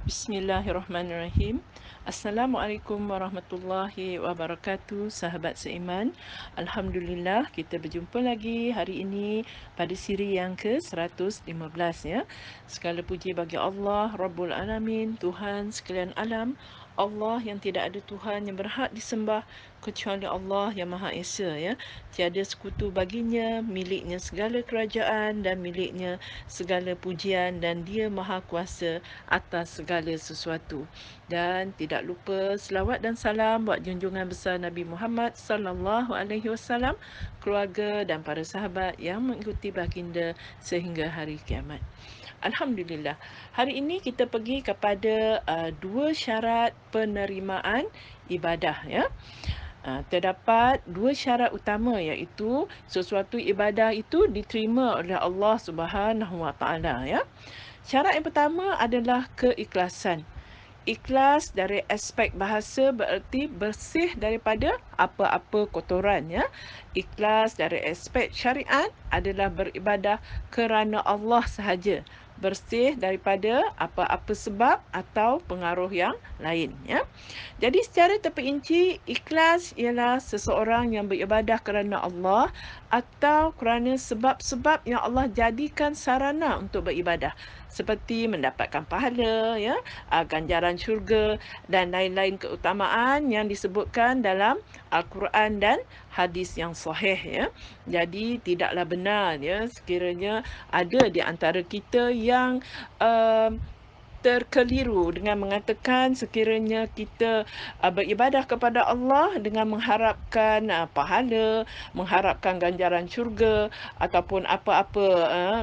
Bismillahirrahmanirrahim. Assalamualaikum warahmatullahi wabarakatuh, sahabat seiman. Alhamdulillah, kita berjumpa lagi hari ini pada siri yang ke-115 ya. Segala puji bagi Allah Rabbul Alamin, Tuhan sekalian alam. Allah yang tidak ada Tuhan yang berhak disembah kecuali Allah yang Maha Esa ya. Tiada sekutu baginya, miliknya segala kerajaan dan miliknya segala pujian, dan Dia Maha Kuasa atas segala sesuatu. Dan tidak lupa selawat dan salam buat junjungan besar Nabi Muhammad sallallahu alaihi wasallam, keluarga dan para sahabat yang mengikuti baginda sehingga hari kiamat. Alhamdulillah. Hari ini kita pergi kepada dua syarat penerimaan ibadah ya. Terdapat dua syarat utama, iaitu sesuatu ibadah itu diterima oleh Allah Subhanahu Wa Taala ya. Syarat yang pertama adalah keikhlasan. Ikhlas dari aspek bahasa bererti bersih daripada apa-apa kotoran ya. Ikhlas dari aspek syariat adalah beribadah kerana Allah sahaja, bersih daripada apa-apa sebab atau pengaruh yang lain ya. Jadi secara terperinci, ikhlas ialah seseorang yang beribadah kerana Allah atau kerana sebab-sebab yang Allah jadikan sarana untuk beribadah, seperti mendapatkan pahala ya, ganjaran syurga dan lain-lain keutamaan yang disebutkan dalam Al-Quran dan hadis yang sahih ya. Jadi tidaklah benar ya sekiranya ada di antara kita yang terkeliru dengan mengatakan sekiranya kita beribadah kepada Allah dengan mengharapkan pahala, mengharapkan ganjaran syurga ataupun apa-apa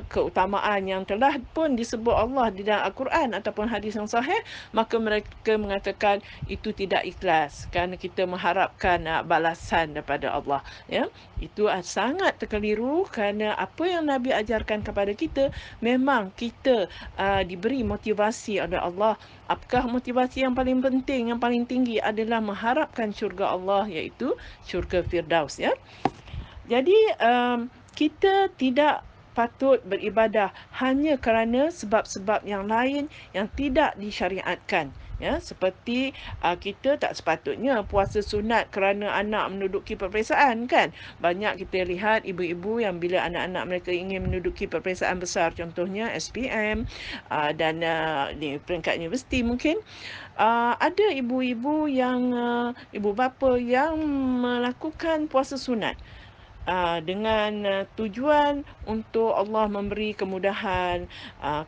keutamaan yang telah pun disebut Allah di dalam Al-Quran ataupun hadis yang sahih, maka mereka mengatakan itu tidak ikhlas kerana kita mengharapkan balasan daripada Allah ya. Itu sangat terkeliru kerana apa yang Nabi ajarkan kepada kita, memang kita diberi motivasi oleh Allah. Apakah motivasi yang paling penting, yang paling tinggi adalah mengharapkan syurga Allah, iaitu syurga Firdaus ya. Jadi kita tidak patut beribadah hanya kerana sebab-sebab yang lain yang tidak disyariatkan ya, seperti kita tak sepatutnya puasa sunat kerana anak menduduki peperiksaan kan. Banyak kita lihat ibu-ibu yang bila anak-anak mereka ingin menduduki peperiksaan besar, contohnya SPM dan di peringkat universiti mungkin, ada ibu-ibu yang ibu bapa yang melakukan puasa sunat dengan tujuan untuk Allah memberi kemudahan,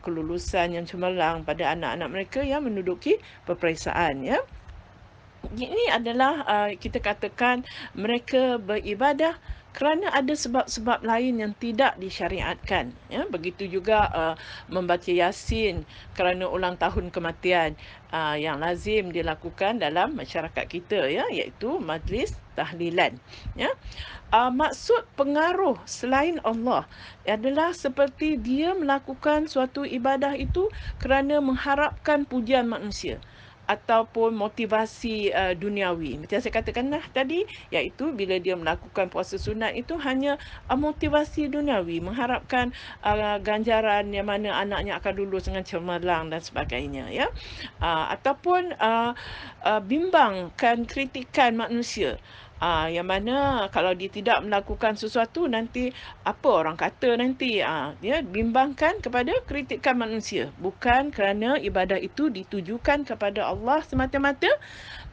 kelulusan yang cemerlang pada anak-anak mereka yang menduduki peperiksaan ya. Ini adalah kita katakan mereka beribadah kerana ada sebab-sebab lain yang tidak disyariatkan ya. Begitu juga membaca Yasin kerana ulang tahun kematian yang lazim dilakukan dalam masyarakat kita ya, iaitu majlis tahlilan ya. Maksud pengaruh selain Allah adalah seperti dia melakukan suatu ibadah itu kerana mengharapkan pujian manusia ataupun motivasi duniawi. Macam saya katakan tadi, iaitu bila dia melakukan puasa sunat itu hanya motivasi duniawi, mengharapkan ganjaran yang mana anaknya akan lulus dengan cemerlang dan sebagainya ya. Ataupun bimbangkan kritikan manusia. Yang mana kalau dia tidak melakukan sesuatu nanti apa orang kata nanti. Dia bimbangkan kepada kritikan manusia, bukan kerana ibadah itu ditujukan kepada Allah semata-mata.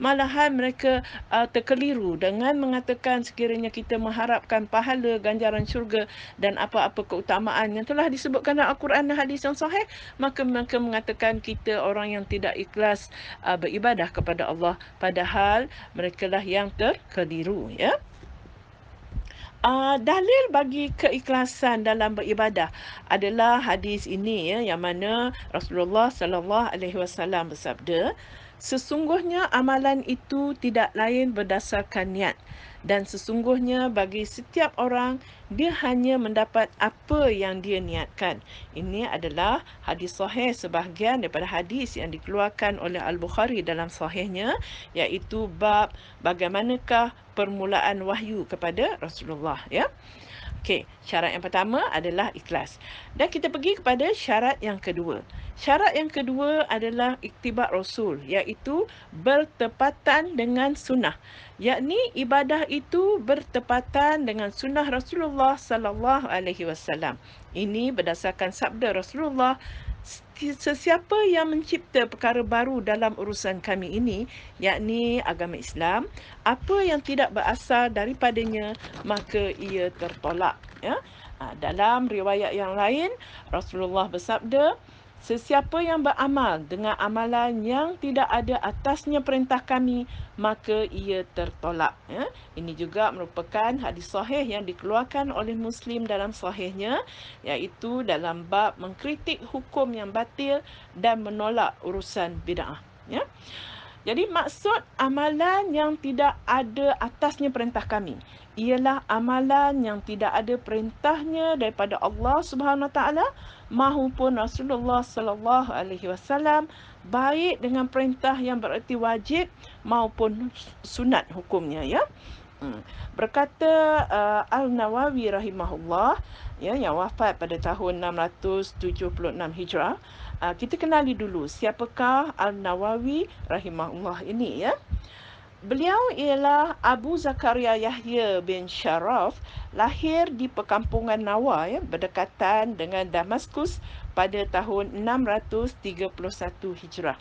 Malahan mereka terkeliru dengan mengatakan sekiranya kita mengharapkan pahala, ganjaran syurga dan apa-apa keutamaan yang telah disebutkan dalam Al-Quran dan hadis yang sahih, maka mereka mengatakan kita orang yang tidak ikhlas beribadah kepada Allah, padahal merekalah yang terkeliru ya. Dalil bagi keikhlasan dalam beribadah adalah hadis ini ya, yang mana Rasulullah sallallahu alaihi wasallam bersabda, sesungguhnya amalan itu tidak lain berdasarkan niat, dan sesungguhnya bagi setiap orang dia hanya mendapat apa yang dia niatkan. Ini adalah hadis sahih, sebahagian daripada hadis yang dikeluarkan oleh Al-Bukhari dalam sahihnya, iaitu bab bagaimanakah permulaan wahyu kepada Rasulullah ya. Okey, syarat yang pertama adalah ikhlas. Dan kita pergi kepada syarat yang kedua. Syarat yang kedua adalah ittiba' Rasul, iaitu bertepatan dengan sunnah. Yakni ibadah itu bertepatan dengan sunnah Rasulullah sallallahu alaihi wasallam. Ini berdasarkan sabda Rasulullah, Sesiapa yang mencipta perkara baru dalam urusan kami ini, yakni agama Islam, apa yang tidak berasal daripadanya, maka ia tertolak. Ya? Dalam riwayat yang lain, Rasulullah bersabda, sesiapa yang beramal dengan amalan yang tidak ada atasnya perintah kami, maka ia tertolak. Ya? Ini juga merupakan hadis sahih yang dikeluarkan oleh Muslim dalam sahihnya, iaitu dalam bab mengkritik hukum yang batil dan menolak urusan bid'ah. Ya? Jadi maksud amalan yang tidak ada atasnya perintah kami ialah amalan yang tidak ada perintahnya daripada Allah Subhanahu Wa Taala maupun Rasulullah Sallallahu Alaihi Wasallam, baik dengan perintah yang bererti wajib maupun sunat hukumnya, ya. Berkata Al-Nawawi rahimahullah, ya, yang wafat pada tahun 676 Hijrah. Kita kenali dulu siapakah Al-Nawawi rahimahullah ini, ya. Beliau ialah Abu Zakaria Yahya bin Sharaf, lahir di perkampungan Nawa, ya, berdekatan dengan Damaskus pada tahun 631 Hijrah.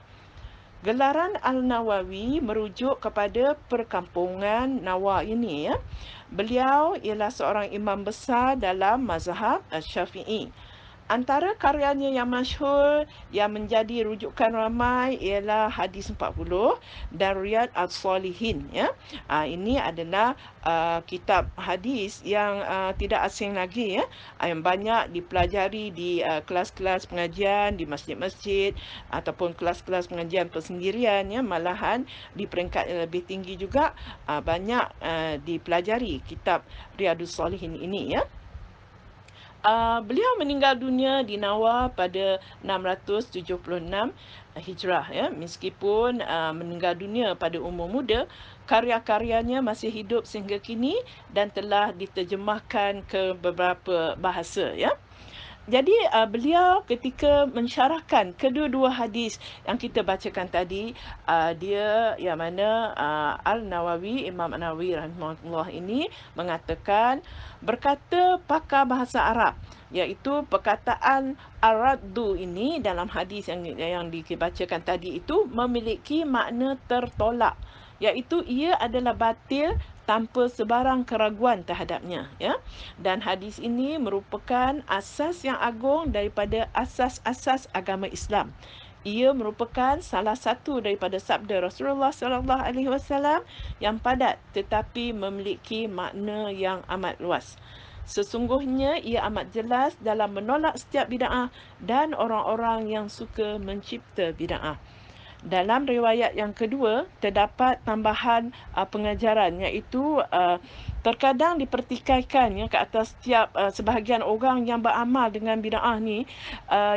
Gelaran Al-Nawawi merujuk kepada perkampungan Nawa ini, ya. Beliau ialah seorang imam besar dalam mazhab Syafi'i. Antara karyanya yang masyhur yang menjadi rujukan ramai ialah Hadis 40 dan Riyad Al-Salihin, ya. Ini adalah kitab hadis yang tidak asing lagi, ya. Yang banyak dipelajari di kelas-kelas pengajian di masjid-masjid ataupun kelas-kelas pengajian persendirian, ya. Malahan di peringkat yang lebih tinggi juga banyak dipelajari kitab Riyadus Salihin ini, ya. Beliau meninggal dunia di Nawa pada 676 Hijrah, ya. Meskipun meninggal dunia pada umur muda, karya-karyanya masih hidup sehingga kini dan telah diterjemahkan ke beberapa bahasa, ya. Jadi beliau ketika mensyarahkan kedua-dua hadis yang kita bacakan tadi, dia yang mana Al-Nawawi, Imam An-Nawawi rahimahullah ini mengatakan, berkata pakar bahasa Arab, iaitu perkataan ar-raddu ini dalam hadis yang dibacakan tadi itu memiliki makna tertolak, iaitu ia adalah batil tanpa sebarang keraguan terhadapnya, ya. Dan hadis ini merupakan asas yang agung daripada asas-asas agama Islam. Ia merupakan salah satu daripada sabda Rasulullah sallallahu alaihi wasallam yang padat tetapi memiliki makna yang amat luas. Sesungguhnya ia amat jelas dalam menolak setiap bid'ah dan orang-orang yang suka mencipta bid'ah. Dalam riwayat yang kedua, terdapat tambahan pengajaran, iaitu terkadang dipertikaikan, ya, ke atas setiap sebahagian orang yang beramal dengan bid'ah ni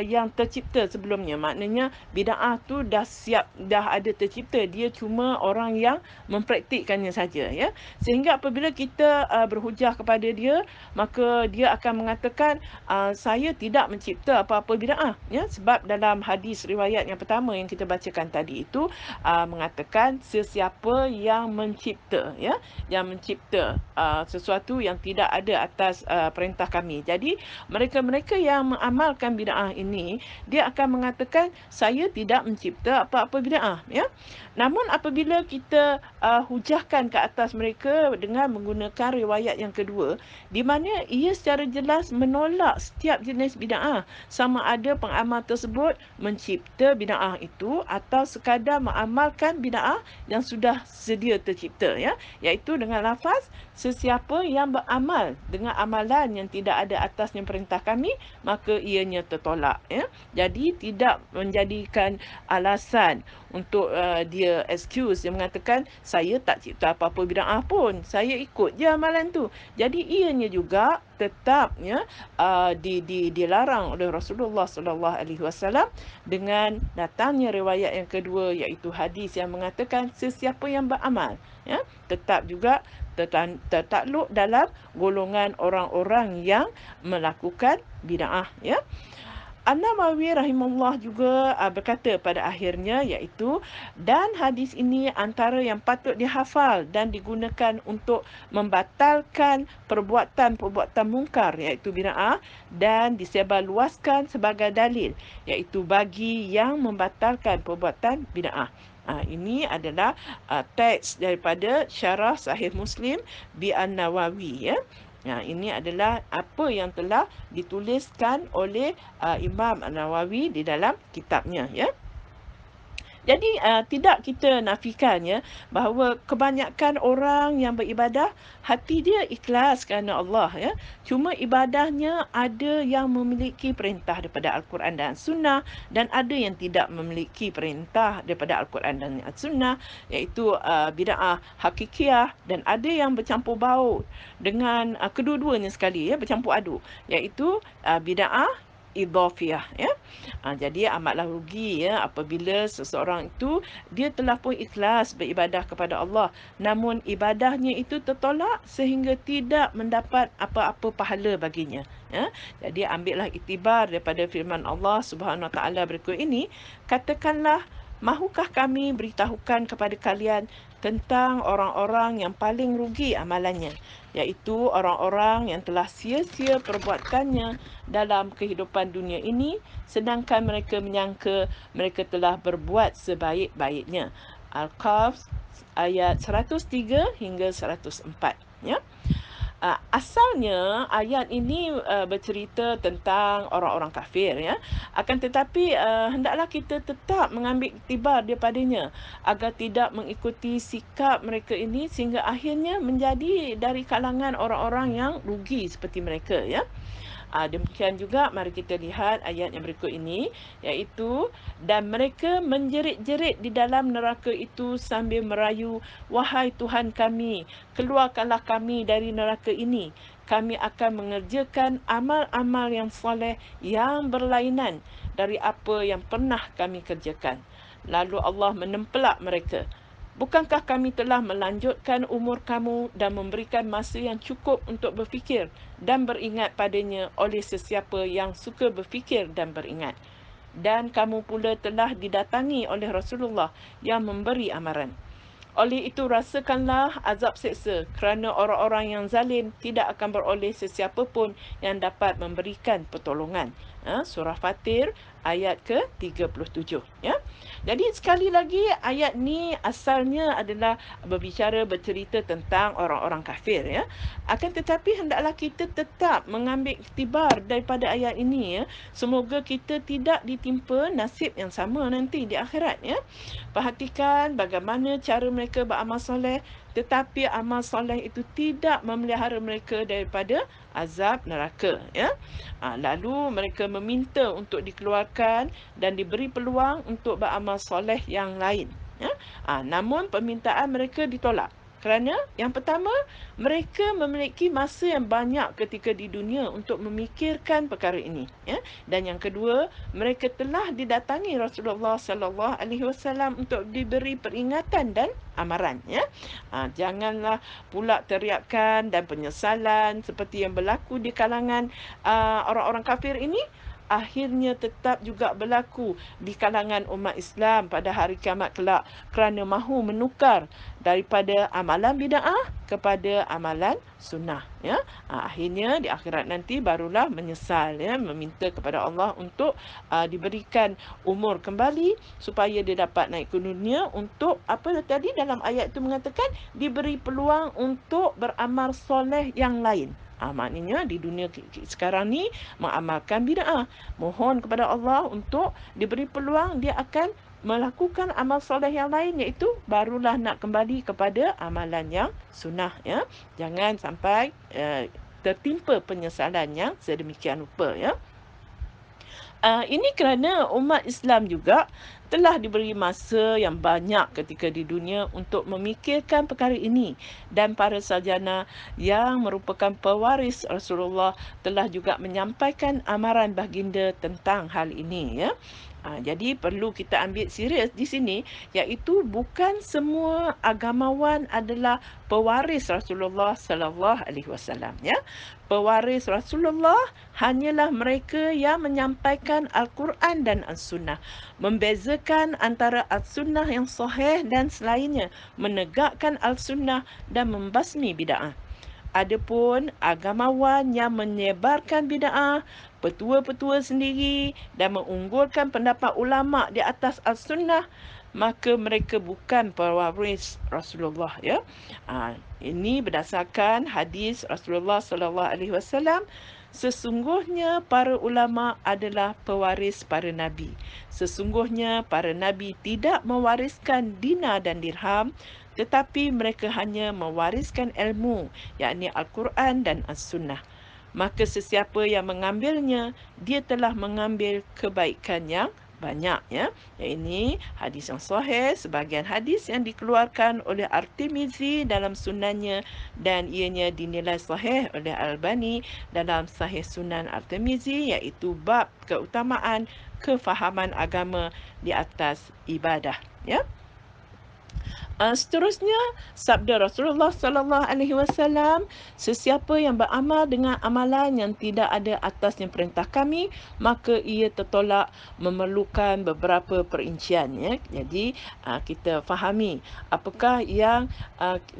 yang tercipta sebelumnya. Maknanya bid'ah tu dah ada tercipta, dia cuma orang yang mempraktikkannya saja, ya. Sehingga apabila kita berhujah kepada dia, maka dia akan mengatakan saya tidak mencipta apa-apa bid'ah, ya. Sebab dalam hadis riwayat yang pertama yang kita bacakan tadi itu mengatakan sesiapa yang mencipta, ya, yang mencipta sesuatu yang tidak ada atas perintah kami. Jadi mereka-mereka yang mengamalkan bid'ah ini, dia akan mengatakan saya tidak mencipta apa-apa bid'ah, ya. Namun apabila kita hujahkan ke atas mereka dengan menggunakan riwayat yang kedua, di mana ia secara jelas menolak setiap jenis bid'ah, sama ada pengamal tersebut mencipta bid'ah itu atau sekadar mengamalkan bid'ah yang sudah sedia tercipta, ya, iaitu dengan lafaz sesiapa yang beramal dengan amalan yang tidak ada atasnya perintah kami, maka ianya tertolak, ya. Jadi tidak menjadikan alasan untuk dia excuse, dia mengatakan saya tak cipta apa-apa bid'ah pun, saya ikut je amalan tu. Jadi ianya juga tetap, ya, dilarang oleh Rasulullah sallallahu alaihi wasallam dengan datangnya riwayat yang kedua, iaitu hadis yang mengatakan sesiapa yang beramal, ya, tetap juga tertakluk dalam golongan orang-orang yang melakukan bid'ah, ya. An-Nawawi rahimahullah juga berkata pada akhirnya, iaitu, dan hadis ini antara yang patut dihafal dan digunakan untuk membatalkan perbuatan-perbuatan mungkar, iaitu bid'ah, dan disebarluaskan sebagai dalil, iaitu bagi yang membatalkan perbuatan bid'ah. Ini adalah teks daripada Syarah Sahih Muslim bi An-Nawawi, ya. Ini adalah apa yang telah dituliskan oleh Imam An-Nawawi di dalam kitabnya, ya. Jadi tidak kita nafikan, ya, bahawa kebanyakan orang yang beribadah hati dia ikhlas kerana Allah, ya. Cuma ibadahnya ada yang memiliki perintah daripada Al-Quran dan Sunnah, dan ada yang tidak memiliki perintah daripada Al-Quran dan Sunnah, iaitu bid'ah hakikiyah, dan ada yang bercampur baur dengan kedua-duanya sekali, ya, bercampur aduk, iaitu bid'ah idhafiyah, ya. Jadi amatlah rugi, ya, apabila seseorang itu dia telah pun ikhlas beribadah kepada Allah, namun ibadahnya itu tertolak sehingga tidak mendapat apa-apa pahala baginya, ya. Jadi ambillah iktibar daripada firman Allah Subhanahu Wa Taala berikut ini, katakanlah, mahukah kami beritahukan kepada kalian tentang orang-orang yang paling rugi amalannya, iaitu orang-orang yang telah sia-sia perbuatannya dalam kehidupan dunia ini, sedangkan mereka menyangka mereka telah berbuat sebaik-baiknya. Al-Kahf ayat 103 hingga 104, ya. Asalnya ayat ini bercerita tentang orang-orang kafir, ya. Akan tetapi hendaklah kita tetap mengambil iktibar daripadanya agar tidak mengikuti sikap mereka ini sehingga akhirnya menjadi dari kalangan orang-orang yang rugi seperti mereka, ya. Demikian juga mari kita lihat ayat yang berikut ini, iaitu, dan mereka menjerit-jerit di dalam neraka itu sambil merayu, wahai Tuhan kami, keluarkanlah kami dari neraka ini. Kami akan mengerjakan amal-amal yang soleh yang berlainan dari apa yang pernah kami kerjakan. Lalu Allah menempelak mereka. Bukankah kami telah melanjutkan umur kamu dan memberikan masa yang cukup untuk berfikir dan beringat padanya oleh sesiapa yang suka berfikir dan beringat. Dan kamu pula telah didatangi oleh Rasulullah yang memberi amaran. Oleh itu rasakanlah azab seksa kerana orang-orang yang zalim tidak akan beroleh sesiapa pun yang dapat memberikan pertolongan. Surah Fatir ayat ke-37, ya. Jadi sekali lagi ayat ni asalnya adalah bercerita tentang orang-orang kafir, ya. Akan tetapi hendaklah kita tetap mengambil iktibar daripada ayat ini, ya. Semoga kita tidak ditimpa nasib yang sama nanti di akhirat, ya. Perhatikan bagaimana cara mereka beramal soleh, tetapi amal soleh itu tidak memelihara mereka daripada azab neraka, ya. Lalu mereka meminta untuk dikeluarkan dan diberi peluang untuk beramal soleh yang lain, ya. Namun permintaan mereka ditolak. Kerana yang pertama, mereka memiliki masa yang banyak ketika di dunia untuk memikirkan perkara ini, ya. Dan yang kedua, mereka telah didatangi Rasulullah sallallahu alaihi wasallam untuk diberi peringatan dan amaran, ya. Janganlah pula teriakan dan penyesalan seperti yang berlaku di kalangan orang-orang kafir ini akhirnya tetap juga berlaku di kalangan umat Islam pada hari kiamat kelak, kerana mahu menukar daripada amalan bid'ah kepada amalan sunnah, ya. Akhirnya di akhirat nanti barulah menyesal, ya, meminta kepada Allah untuk diberikan umur kembali supaya dia dapat naik ke dunia untuk apa tadi dalam ayat itu mengatakan diberi peluang untuk beramal soleh yang lain. Maknanya di dunia sekarang ni mengamalkan bid'ah, mohon kepada Allah untuk diberi peluang dia akan melakukan amal soleh yang lain, iaitu barulah nak kembali kepada amalan yang sunnah, ya. Jangan sampai tertimpa penyesalan yang sedemikian rupa, ya. Ini kerana umat Islam juga telah diberi masa yang banyak ketika di dunia untuk memikirkan perkara ini, dan para sarjana yang merupakan pewaris Rasulullah telah juga menyampaikan amaran baginda tentang hal ini, ya. Jadi perlu kita ambil serius di sini, iaitu bukan semua agamawan adalah pewaris Rasulullah sallallahu alaihi wasallam, ya. Pewaris Rasulullah hanyalah mereka yang menyampaikan Al-Quran dan As-Sunnah, membezakan antara As-Sunnah yang sahih dan selainnya, menegakkan Al-Sunnah dan membasmi bid'ah. Adapun agamawan yang menyebarkan bid'ah, petua-petua sendiri dan mengunggulkan pendapat ulama di atas as-sunnah, maka mereka bukan pewaris Rasulullah, ya. Ini berdasarkan hadis Rasulullah sallallahu alaihi wasallam, sesungguhnya para ulama adalah pewaris para nabi. Sesungguhnya para nabi tidak mewariskan dinar dan dirham, tetapi mereka hanya mewariskan ilmu, yakni Al-Quran dan As-Sunnah. Maka sesiapa yang mengambilnya, dia telah mengambil kebaikan yang banyak, ya. Ini hadis yang sahih, sebahagian hadis yang dikeluarkan oleh At-Tirmizi dalam sunannya dan ianya dinilai sahih oleh Al-Albani dalam Sahih Sunan At-Tirmizi, iaitu bab keutamaan kefahaman agama di atas ibadah, ya. Seterusnya, sabda Rasulullah sallallahu alaihi wasallam, sesiapa yang beramal dengan amalan yang tidak ada atasnya perintah kami, maka ia tertolak, memerlukan beberapa perincian, ya. Jadi, kita fahami apakah yang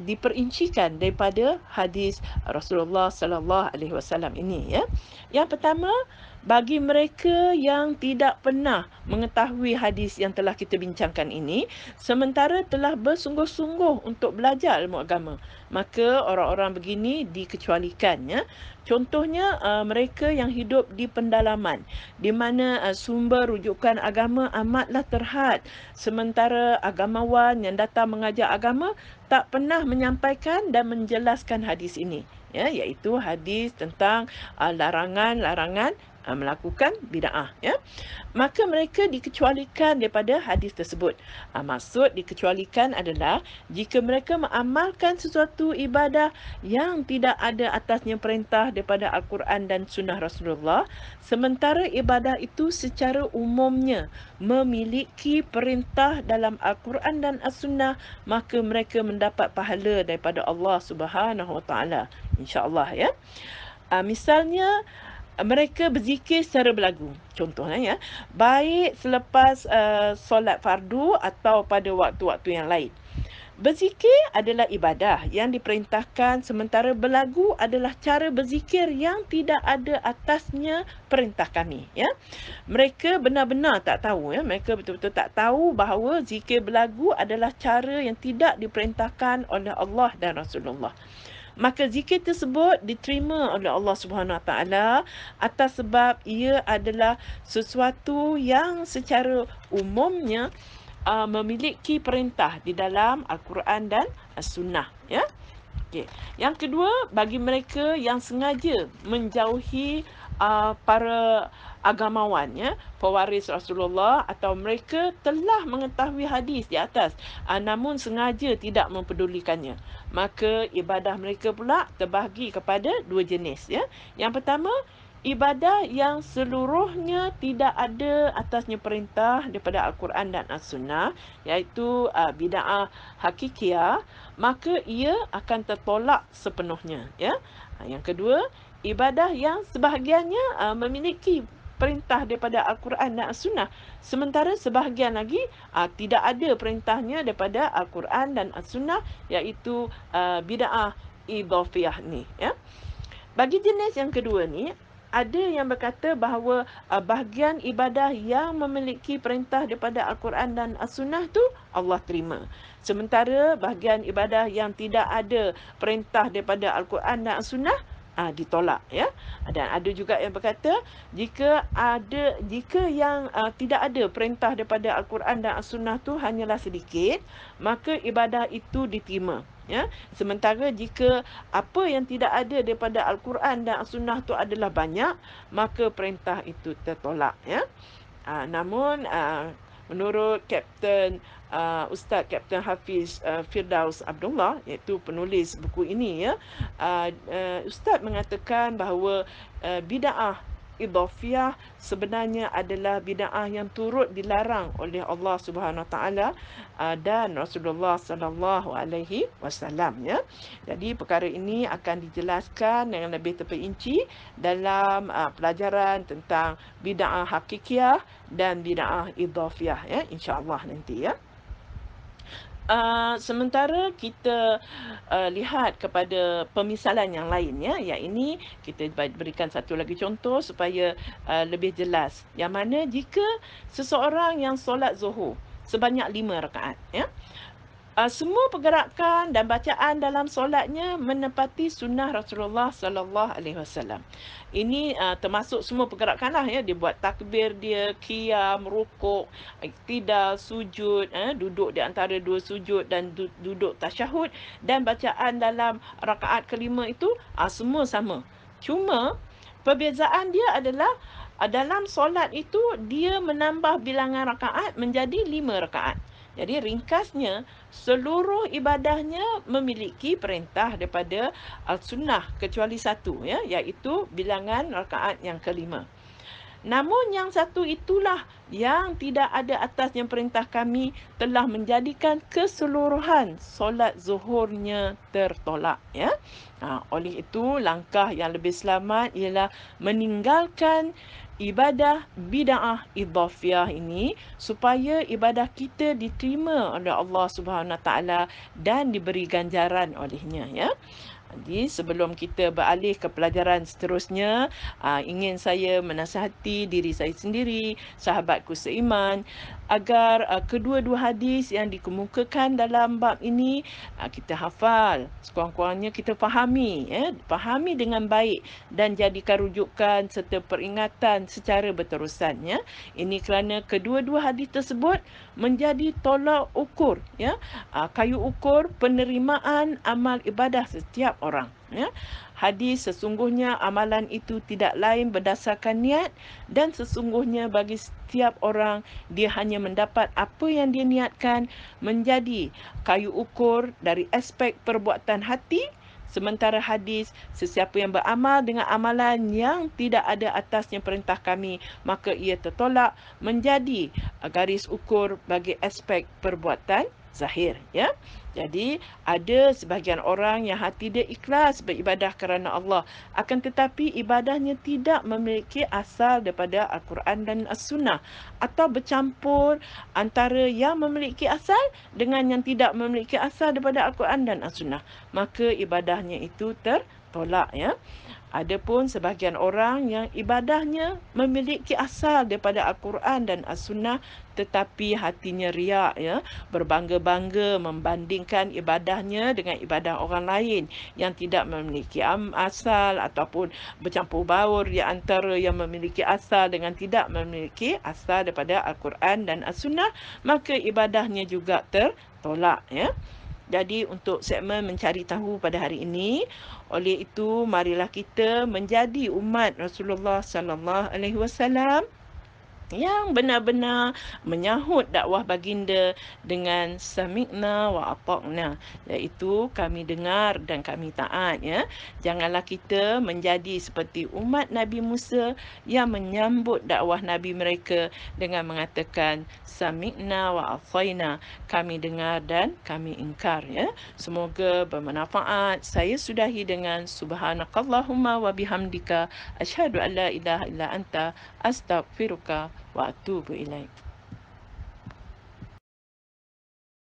diperincikan daripada hadis Rasulullah sallallahu alaihi wasallam ini, ya. Yang pertama, bagi mereka yang tidak pernah mengetahui hadis yang telah kita bincangkan ini, sementara telah bersungguh-sungguh untuk belajar ilmu agama, maka orang-orang begini dikecualikan, ya. Contohnya, mereka yang hidup di pendalaman, di mana sumber rujukan agama amatlah terhad, sementara agamawan yang datang mengajar agama tak pernah menyampaikan dan menjelaskan hadis ini, ya, iaitu hadis tentang larangan-larangan melakukan bid'ah, ya. Maka mereka dikecualikan daripada hadis tersebut. Maksud dikecualikan adalah jika mereka mengamalkan sesuatu ibadah yang tidak ada atasnya perintah daripada Al-Quran dan Sunnah Rasulullah, sementara ibadah itu secara umumnya memiliki perintah dalam Al-Quran dan As-Sunnah, maka mereka mendapat pahala daripada Allah Subhanahu Wa Taala, insya-Allah, ya. Misalnya, mereka berzikir secara berlagu. Contohnya, ya, baik selepas solat fardu atau pada waktu-waktu yang lain. Berzikir adalah ibadah yang diperintahkan, sementara berlagu adalah cara berzikir yang tidak ada atasnya perintah kami, ya. Mereka benar-benar tak tahu, ya. Mereka betul-betul tak tahu bahawa zikir berlagu adalah cara yang tidak diperintahkan oleh Allah dan Rasulullah. Maka zikir tersebut diterima oleh Allah Subhanahu Wa Taala atas sebab ia adalah sesuatu yang secara umumnya memiliki perintah di dalam Al-Quran dan As-Sunnah, ya. Okey. Yang kedua, bagi mereka yang sengaja menjauhi para agamawan, ya, pewaris Rasulullah, atau mereka telah mengetahui hadis di atas, namun sengaja tidak mempedulikannya, maka ibadah mereka pula terbahagi kepada dua jenis, ya. Yang pertama, ibadah yang seluruhnya tidak ada atasnya perintah daripada Al-Quran dan As-Sunnah, iaitu bid'ah hakikiyah, maka ia akan tertolak sepenuhnya, ya. Yang kedua, ibadah yang sebahagiannya memiliki perintah daripada Al-Quran dan As-Sunnah, sementara sebahagian lagi tidak ada perintahnya daripada Al-Quran dan As-Sunnah, iaitu bid'ah idhafiyah ni, ya. Bagi jenis yang kedua ni, ada yang berkata bahawa bahagian ibadah yang memiliki perintah daripada Al-Quran dan As-Sunnah tu Allah terima. Sementara bahagian ibadah yang tidak ada perintah daripada Al-Quran dan As-Sunnah ditolak, ya. Dan ada juga yang berkata jika yang tidak ada perintah daripada Al-Quran dan As-Sunnah tu hanyalah sedikit, maka ibadah itu diterima, ya. Sementara jika apa yang tidak ada daripada Al-Quran dan As-Sunnah tu adalah banyak, maka perintah itu tertolak, ya. Namun menurut Ustaz Kapten Hafiz Firdaus Abdullah, iaitu penulis buku ini, ya, Ustaz mengatakan bahawa bid'ah idhafiyah sebenarnya adalah bid'ah yang turut dilarang oleh Allah Subhanahu Wa Taala dan Rasulullah Sallallahu Alaihi Wasallam, ya. Jadi perkara ini akan dijelaskan dengan lebih terperinci dalam pelajaran tentang bid'ah hakikiyah dan bid'ah idhafiyah, ya, insya-Allah nanti, ya. Sementara kita lihat kepada pemisalan yang lain, ya, yang ini kita berikan satu lagi contoh supaya lebih jelas. Yang mana jika seseorang yang solat Zuhur sebanyak 5 rakaat, ya, semua pergerakan dan bacaan dalam solatnya menepati sunnah Rasulullah Sallallahu Alaihi Wasallam. Ini termasuk semua pergerakanlah, ya. Dia buat takbir dia, qiyam, rukuk, iktidal, sujud, duduk di antara dua sujud dan duduk tasyahud, dan bacaan dalam rakaat kelima itu semua sama. Cuma perbezaan dia adalah dalam solat itu dia menambah bilangan rakaat menjadi 5 rakaat. Jadi ringkasnya, seluruh ibadahnya memiliki perintah daripada sunnah kecuali satu, ya, iaitu bilangan rakaat yang kelima. Namun yang satu itulah yang tidak ada atasnya perintah kami telah menjadikan keseluruhan solat zuhurnya tertolak, ya. Oleh itu langkah yang lebih selamat ialah meninggalkan ibadah bid'ah idhafiyah ini supaya ibadah kita diterima oleh Allah Subhanahu Wa Taala dan diberi ganjaran olehnya, ya. Jadi sebelum kita beralih ke pelajaran seterusnya, ingin saya menasihati diri saya sendiri, sahabatku seiman, agar kedua-dua hadis yang dikemukakan dalam bab ini kita hafal, sekurang-kurangnya kita fahami, ya, fahami dengan baik dan jadikan rujukan serta peringatan secara berterusan, ya. Ini kerana kedua-dua hadis tersebut menjadi tolak ukur, ya, kayu ukur penerimaan amal ibadah setiap orang, ya. Hadis sesungguhnya amalan itu tidak lain berdasarkan niat, dan sesungguhnya bagi setiap orang dia hanya mendapat apa yang dia niatkan menjadi kayu ukur dari aspek perbuatan hati. Sementara hadis, sesiapa yang beramal dengan amalan yang tidak ada atasnya perintah kami, maka ia tertolak menjadi garis ukur bagi aspek perbuatan zahir, ya. Jadi ada sebahagian orang yang hati dia ikhlas beribadah kerana Allah, akan tetapi ibadahnya tidak memiliki asal daripada Al-Quran dan As-Sunnah, atau bercampur antara yang memiliki asal dengan yang tidak memiliki asal daripada Al-Quran dan As-Sunnah, maka ibadahnya itu tertolak, ya. Adapun sebahagian orang yang ibadahnya memiliki asal daripada Al-Quran dan As-Sunnah tetapi hatinya riak, ya, berbangga-bangga membandingkan ibadahnya dengan ibadah orang lain yang tidak memiliki asal, ataupun bercampur baur di antara yang memiliki asal dengan tidak memiliki asal daripada Al-Quran dan As-Sunnah, maka ibadahnya juga tertolak, ya. Jadi untuk segmen mencari tahu pada hari ini, oleh itu marilah kita menjadi umat Rasulullah Sallallahu Alaihi Wasallam yang benar-benar menyahut dakwah baginda dengan sami'na wa ata'na, iaitu kami dengar dan kami taat, ya. Janganlah kita menjadi seperti umat Nabi Musa yang menyambut dakwah Nabi mereka dengan mengatakan sami'na wa ata'na, kami dengar dan kami ingkar, ya. Semoga bermanfaat. Saya sudahi dengan subhanakallahumma wa bihamdika asyhadu an la ilaha illa anta astaghfiruka wa atubu ilaik.